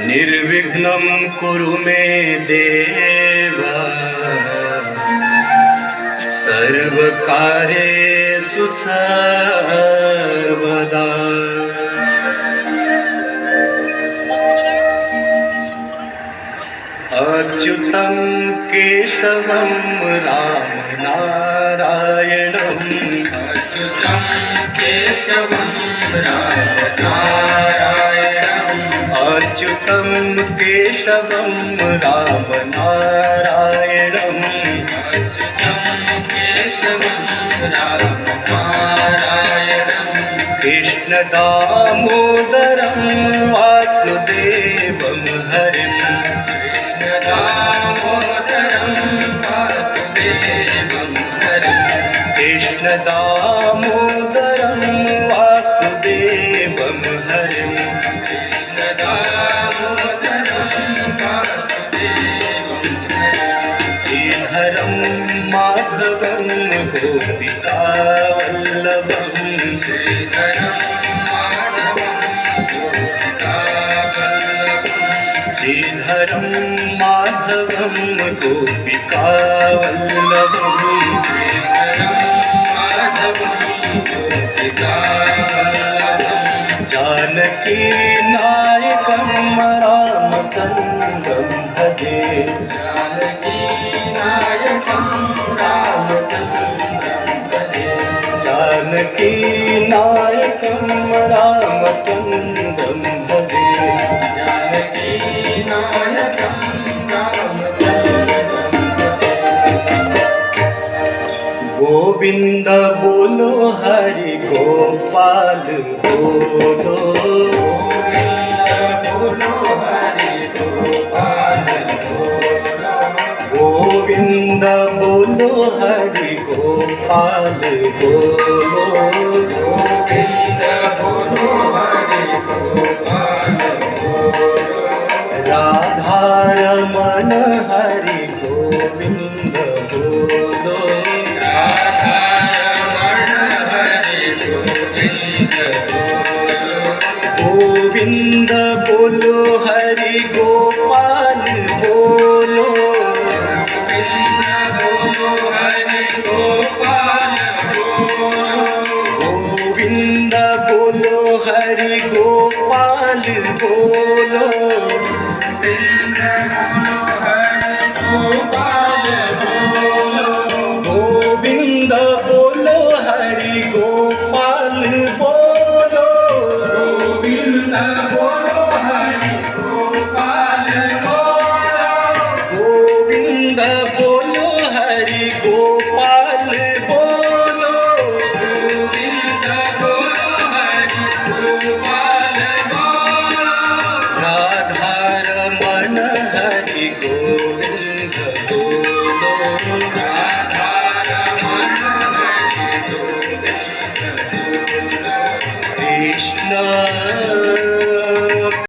निर्विघ्नं कुरु मे देव सर्वकार्येषु सर्वदा। अच्युतं केशवं रामनारायणम् अच्युतं केशवं रामनारायणम् अच्युतं केशवं रामनारायणम् अच्युतं केशवं रामनारायणम् कृष्णदामोदरं वासुदेवं हरिं कृष्णदामोदरं वासुदेवं हरिं कृष्णदामोदरं वासुदेवं हरिं श्रीधरं माधवं गोपिकावल्लभं श्रीधरं माधवं गोपिकावल्लभं जानकी नायकं रामचन्द्रं भजे जानकी नायकं रामचन्द्रं भजे जानकी नायकं रामचन्द्रं भजे जानकी नायकं रामचन्द्रं भजे। गोविंद बोलो हरि गोपाल बोलो गोविंद बोलो हरि गोपाल बोलो गोविंद बोलो हरि गोपाल बोलो राधा रमण हरि गोविंद बोलो गोविंद बोलो हरि गोपाल बोलो गोविंद बोलो हरि गोपाल बोलो गोविंद बोलो हरि गोपाल बोलो गोविंद बोलो हरि गोपाल